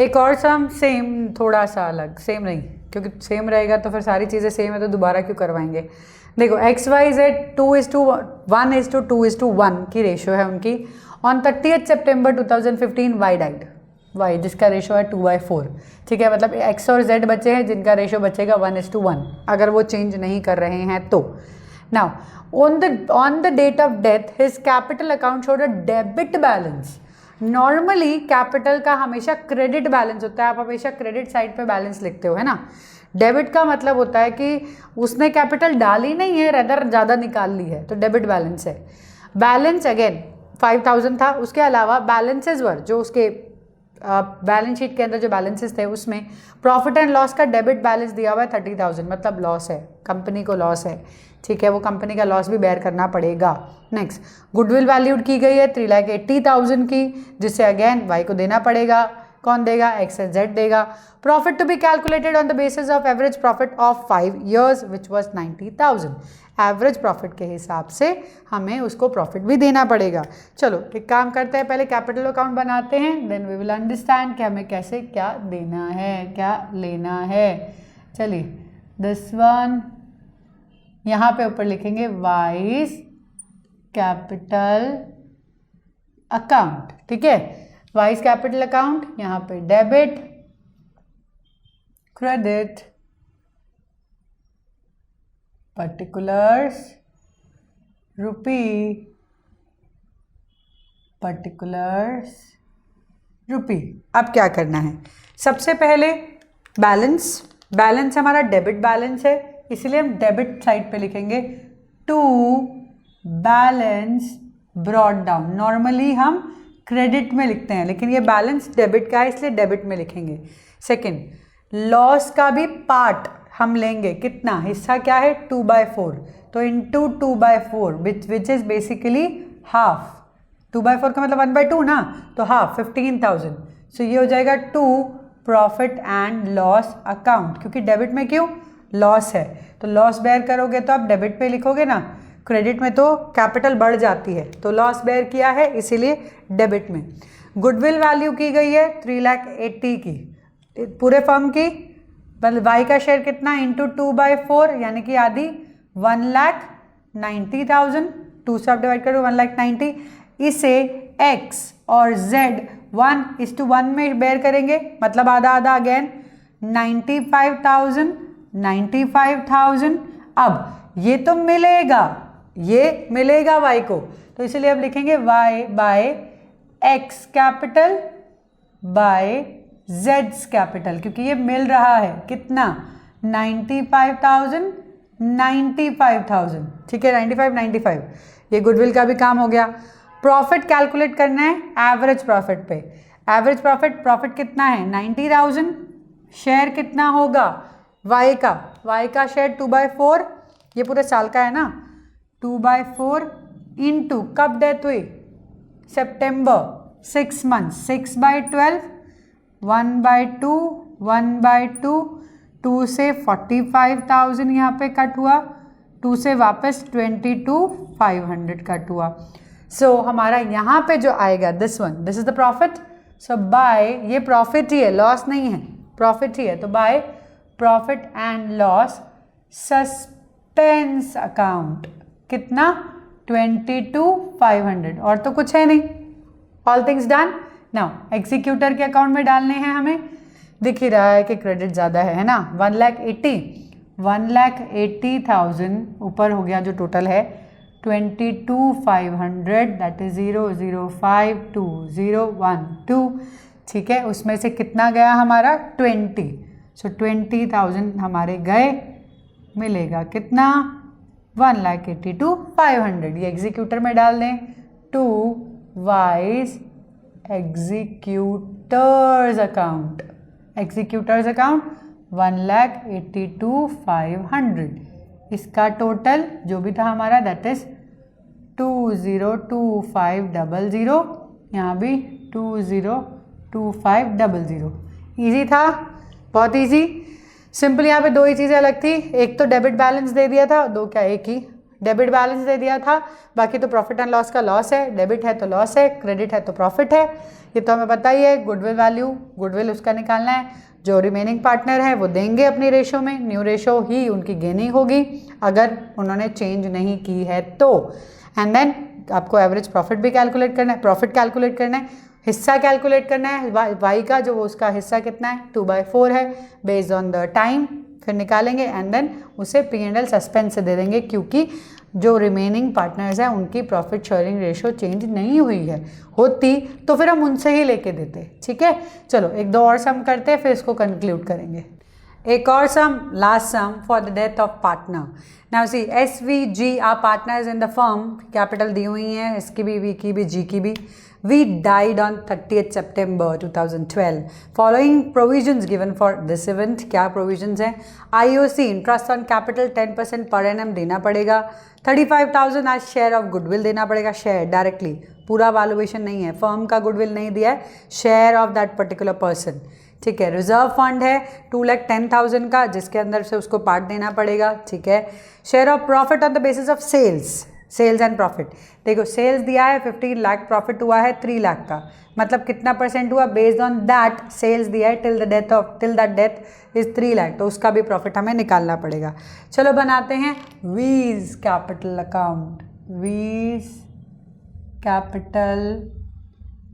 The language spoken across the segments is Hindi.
एक और सम सेम, थोड़ा सा अलग, सेम नहीं, क्योंकि सेम रहेगा तो फिर सारी चीज़ें सेम है तो दोबारा क्यों करवाएंगे। देखो XYZ 2:1 की रेशो है उनकी। On 30 September 2015 Y died, Y जिसका रेशो है 2/4, ठीक है, मतलब X और Z बचे हैं जिनका रेशो बचेगा 1:1 अगर वो चेंज नहीं कर रहे हैं तो। Now on the date of death his capital account showed a debit balance. Normally capital का हमेशा क्रेडिट बैलेंस होता है, आप हमेशा क्रेडिट साइड पे बैलेंस लिखते हो, है ना। डेबिट का मतलब होता है कि उसने कैपिटल डाली नहीं है, रेदर ज़्यादा निकाल ली है, तो डेबिट बैलेंस है। बैलेंस अगेन 5000 था, उसके अलावा बैलेंसेज वर जो उसके बैलेंस शीट के अंदर जो बैलेंसेस थे उसमें प्रॉफिट एंड लॉस का डेबिट बैलेंस दिया हुआ है 30,000, मतलब लॉस है, कंपनी को लॉस है, ठीक है, वो कंपनी का लॉस भी बेयर करना पड़ेगा। नेक्स्ट, गुडविल वैल्यूड की गई है 3,80,000 की, जिससे अगेन वाई को देना पड़ेगा। कौन देगा? एक्स एंड जेड देगा। Profit to be calculated on the basis of average profit of 5 years which was 90,000। Average profit के हिसाब से हमें उसको प्रॉफिट भी देना पड़ेगा। चलो एक काम करते हैं, पहले कैपिटल अकाउंट बनाते हैं, देन वी विल अंडरस्टैंड कि हमें कैसे क्या देना है, क्या लेना है। चलिए दिस वन यहाँ पे ऊपर लिखेंगे वाइज कैपिटल अकाउंट, ठीक है, वाइज कैपिटल अकाउंट, यहाँ पे debit, credit, particulars, rupee, particulars, rupee. अब क्या करना है? सबसे पहले बैलेंस, बैलेंस हमारा डेबिट बैलेंस है, इसलिए हम डेबिट साइड पे लिखेंगे to balance brought down. Normally हम क्रेडिट में लिखते हैं, लेकिन ये बैलेंस डेबिट का है इसलिए डेबिट में लिखेंगे। सेकंड, लॉस का भी पार्ट हम लेंगे, कितना हिस्सा क्या है? 2/4, तो into 2/4 which is basically half. 2/4 का मतलब 1/2 ना, तो हाफ 15,000। सो ये हो जाएगा to profit and loss account, क्योंकि डेबिट में क्यों? लॉस है, तो लॉस बेयर करोगे तो आप डेबिट पे लिखोगे ना, क्रेडिट में तो कैपिटल बढ़ जाती है, तो लॉस बेयर किया है इसीलिए डेबिट में। गुडविल वैल्यू की गई है 3,80,000 की, पूरे फर्म की, मतलब वाई का शेयर कितना? इंटू 2/4 यानी कि आधी 1,90,000, 2 से आप डिवाइड करो 1,90,000। इसे एक्स और जेड 1:1 में बेयर करेंगे, मतलब आधा आधा अगेन 95,000, 95,000। अब ये तो मिलेगा, ये मिलेगा वाई को, तो इसलिए अब लिखेंगे Y by X capital by जेड्स कैपिटल, क्योंकि ये मिल रहा है कितना? 95,000, 95,000, ठीक है, 95, ये गुडविल का भी काम हो गया। प्रॉफिट कैलकुलेट करना है एवरेज प्रॉफिट पे। एवरेज प्रॉफिट कितना है? 90,000। शेयर कितना होगा वाई का? वाई का शेयर 2/4, ये पूरे साल का है ना, 2/4 इंटू कब डेथ हुई? सितंबर, 6 months, 6/12, 1/2, 1/2, 2 से 45,000 यहाँ पे कट हुआ, 2 से वापस 22,500 कट हुआ। सो हमारा यहाँ पे जो आएगा this one, this is the profit. So by, ये प्रॉफिट ही है, लॉस नहीं है, प्रॉफिट ही है, तो by profit and loss suspense account कितना? 22,500, और तो कुछ है नहीं। All things done. Now executor के अकाउंट में डालने हैं हमें। दिख ही रहा है कि क्रेडिट ज़्यादा है ना, 1,80,000 ऊपर हो गया जो टोटल है 22,500, दैट इज 0052012, ठीक है, उसमें से कितना गया हमारा? 20। सो 20,000 हमारे गए, मिलेगा कितना? 1,82,500। ये एग्जीक्यूटर में डाल दें, to Y's executors account, executors account 1,82,500। इसका टोटल जो भी था हमारा दैट इज 202500, यहाँ भी 202500। ईजी था, बहुत ईजी, सिंपल। यहाँ पे दो ही चीज़ें अलग थी, एक तो डेबिट बैलेंस दे दिया था, दो क्या एक ही डेबिट बैलेंस दे दिया था, बाकी तो प्रॉफिट एंड लॉस का लॉस है, डेबिट है तो लॉस है, क्रेडिट है तो प्रॉफिट है। ये तो हमें पता ही है, गुडविल वैल्यू, गुडविल उसका निकालना है, जो रिमेनिंग पार्टनर है वो देंगे अपनी रेशो में, न्यू रेशो ही उनकी गेनिंग होगी अगर उन्होंने चेंज नहीं की है तो। एंड देन आपको एवरेज प्रॉफिट भी कैलकुलेट करना है, प्रॉफिट कैलकुलेट करना है, हिस्सा कैलकुलेट करना है वाई का, जो उसका हिस्सा कितना है 2/4 है बेस्ड ऑन द टाइम, फिर निकालेंगे एंड देन उसे P&L सस्पेंस से दे देंगे, क्योंकि जो रिमेनिंग पार्टनर्स हैं उनकी प्रॉफिट शेयरिंग रेशो चेंज नहीं हुई है, होती तो फिर हम उनसे ही लेके देते। ठीक है, चलो एक दो और सम करते हैं फिर इसको कंक्लूड करेंगे। एक और sum, last sum for the death of partner. Now see SVG are partners in the firm, capital दी हुई है, इसकी भी, वी की भी, जी की भी। We died on 30th September 2012. Following provisions given for this event, क्या provisions हैं? IOC interest on capital 10% per annum देना पड़ेगा, 35,000 आज शेयर ऑफ गुडविल देना पड़ेगा, शेयर डायरेक्टली, पूरा वैल्यूएशन नहीं है, फर्म का गुडविल नहीं दिया है, share of that particular person. ठीक है, रिजर्व फंड है 2,10,000 का, जिसके अंदर से उसको पार्ट देना पड़ेगा। ठीक है, share of profit on the basis of sales and profit, देखो सेल्स दिया है 15 लाख, प्रॉफिट हुआ है 3 लाख का, मतलब कितना परसेंट हुआ बेस्ड ऑन दैट, सेल्स दिया है till that death is 3 lakh, तो उसका भी प्रॉफिट हमें निकालना पड़ेगा। चलो बनाते हैं वीज कैपिटल अकाउंट, वीज कैपिटल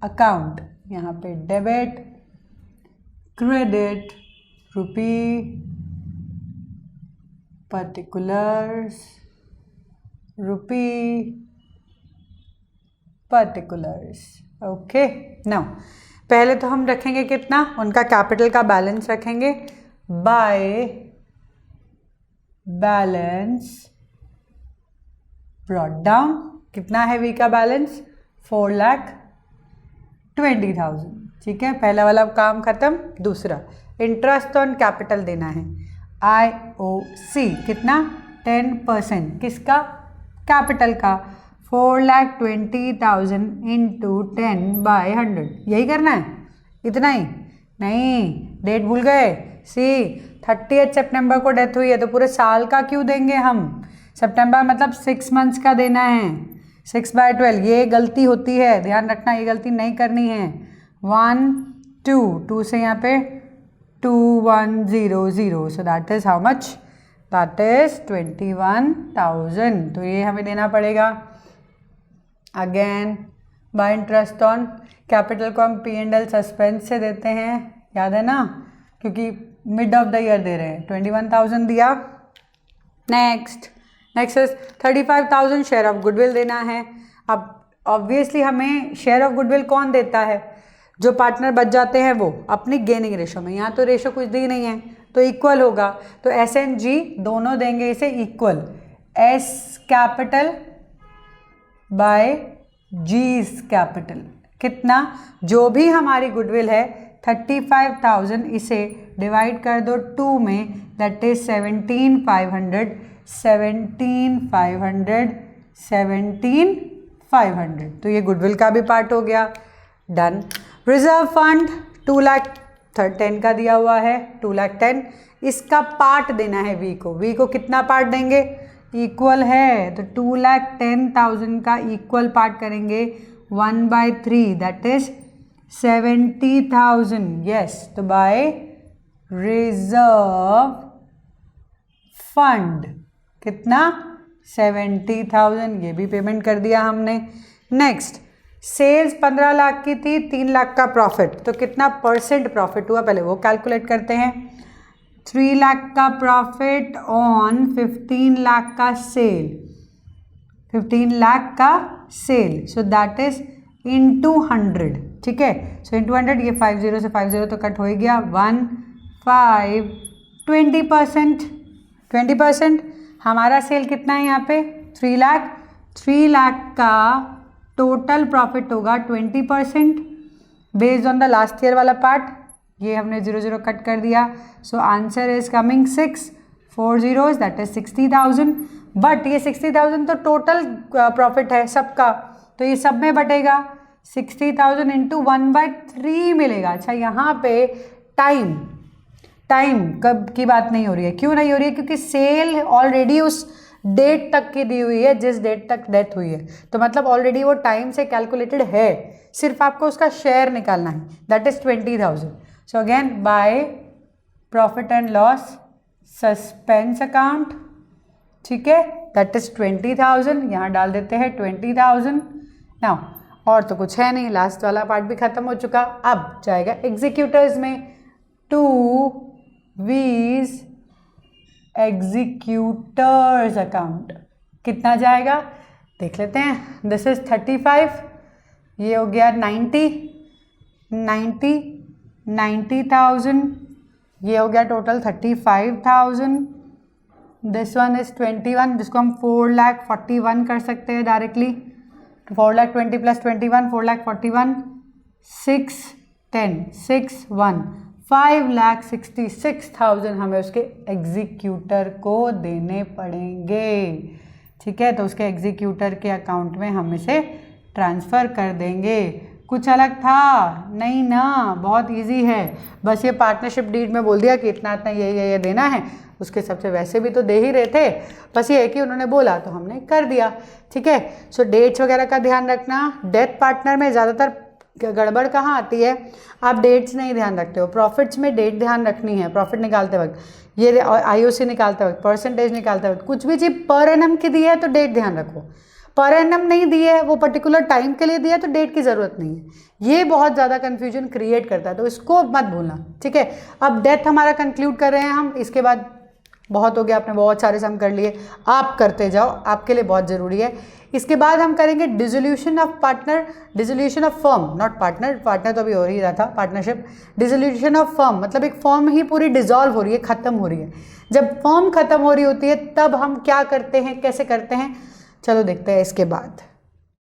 अकाउंट, यहाँ पे डेबिट क्रेडिट रुपी पर्टिकुलर्स पर्टिकुलर्स। ओके, नाउ पहले तो हम रखेंगे कितना, उनका कैपिटल का बैलेंस रखेंगे बाय बैलेंस ब्रॉट डाउन, कितना है वी का बैलेंस 4,20,000। ठीक है, पहला वाला काम खत्म। दूसरा इंटरेस्ट ऑन कैपिटल देना है IOC, कितना 10%, किसका, कैपिटल का, 4,20,000 इंटू 10/100, यही करना है, इतना ही नहीं, डेट भूल गए, सी 30 सितंबर को डेथ हुई है तो पूरे साल का क्यों देंगे हम, सितंबर मतलब 6 मंथ्स का देना है, 6/12, ये गलती होती है, ध्यान रखना, ये गलती नहीं करनी है। 1 2 से यहाँ पे 2100, सो that is how much, that is 21,000, तो ये हमें देना पड़ेगा। Again bye interest on capital को हम P&L सस्पेंस से देते हैं, याद है ना, क्योंकि मिड ऑफ द ईयर दे रहे हैं, 21,000 दिया। Next is 35,000 share of goodwill देना है। अब ऑब्वियसली हमें शेयर ऑफ गुडविल कौन देता है, जो पार्टनर बच जाते हैं वो, अपनी गेनिंग रेशो में, यहाँ तो रेशो कुछ दी नहीं है तो इक्वल होगा, तो S&G दोनों देंगे इसे equal, S capital by G's capital, कितना, जो भी हमारी गुडविल है 35,000, इसे डिवाइड कर दो 2 में, दैट इज 17,500, तो ये गुडविल का भी पार्ट हो गया, डन। रिजर्व फंड 2,10,000 का दिया हुआ है, 2,10,000, इसका पार्ट देना है वी को कितना पार्ट देंगे, इक्वल है, तो 2,10,000 का इक्वल पार्ट करेंगे 1/3, दैट इज 70,000, यस, तो बाय रिजर्व फंड कितना 70,000, ये भी पेमेंट कर दिया हमने। नेक्स्ट सेल्स 15 लाख की थी, 3 लाख का प्रॉफिट, तो कितना परसेंट प्रॉफिट हुआ पहले वो कैलकुलेट करते हैं। 3 लाख का प्रॉफिट ऑन 15 लाख का सेल, 15 लाख का sale, so that is into 100, ठीक है, सो इंटू 100, ये 50 से 50 तो कट हो ही गया, 1 5 20%, हमारा सेल कितना है यहाँ पे 3 लाख का टोटल प्रॉफिट होगा 20% based on the last year वाला पार्ट, ये हमने 0 कट कर दिया, so answer is coming 6 4 zeros, that is 60,000, but ये 60,000 तो टोटल प्रॉफिट है सबका, तो ये सब में बटेगा, 60,000 इंटू 1/3 मिलेगा। अच्छा, यहाँ पे टाइम कब की बात नहीं हो रही है, क्यों नहीं हो रही है, क्योंकि सेल ऑलरेडी उस डेट तक की दी हुई है जिस डेट तक डेथ हुई है, तो मतलब ऑलरेडी वो टाइम से कैलकुलेटेड है, सिर्फ आपको उसका शेयर निकालना है, that is 20,000. So again bye profit and loss suspense account, ठीक है, दैट इज 20,000. यहाँ डाल देते हैं 20,000. नाउ और तो कुछ है नहीं, लास्ट वाला पार्ट भी खत्म हो चुका. अब जाएगा एग्जीक्यूटर्स में. 2 V's एग्जीक्यूटर्स अकाउंट कितना जाएगा देख लेते हैं. दिस इज 35, ये हो गया 90,000, ये हो गया टोटल 35,000. दिस वन इज 21, जिसको हम 4,41,000 कर सकते हैं डायरेक्टली. 4,20,000 प्लस 21, 4,41,000, 6, 10, 6, 1, 5,66,000 हमें उसके एग्जीक्यूटर को देने पड़ेंगे. ठीक है, तो उसके एग्जीक्यूटर के अकाउंट में हम इसे ट्रांसफ़र कर देंगे. कुछ अलग था नहीं ना, बहुत इजी है. बस ये पार्टनरशिप डीड में बोल दिया कि इतना इतना ये देना है. उसके हिसाब से वैसे भी तो दे ही रहे थे, बस ये है कि उन्होंने बोला तो हमने कर दिया. ठीक है, सो डेट्स वगैरह का ध्यान रखना. डेथ पार्टनर में ज़्यादातर गड़बड़ कहाँ आती है, आप डेट्स नहीं ध्यान रखते हो. प्रॉफिट्स में डेट ध्यान रखनी है. प्रॉफिट निकालते वक्त, ये आईओसी निकालते वक्त, परसेंटेज निकालते वक्त, कुछ भी चीज़ पर एनम की दी है तो डेट ध्यान रखो. पर एनम नहीं दी है, वो पर्टिकुलर टाइम के लिए दिया है तो डेट की ज़रूरत नहीं है. ये बहुत ज़्यादा कन्फ्यूजन क्रिएट करता है, तो इसको मत भूलना. ठीक है, अब डेथ हमारा कंक्लूड कर रहे हैं हम. इसके बाद बहुत हो गया, आपने बहुत सारे सम कर लिए, आप करते जाओ, आपके लिए बहुत ज़रूरी है. इसके बाद हम करेंगे dissolution of partner, dissolution of firm, not partner. Partner तो अभी हो ही रहा था, पार्टनरशिप. डिसोल्यूशन ऑफ फर्म मतलब एक फर्म ही पूरी डिसॉल्व हो रही है, ख़त्म हो रही है. जब फर्म ख़त्म हो रही होती है तब हम क्या करते हैं, कैसे करते हैं, चलो देखते हैं इसके बाद.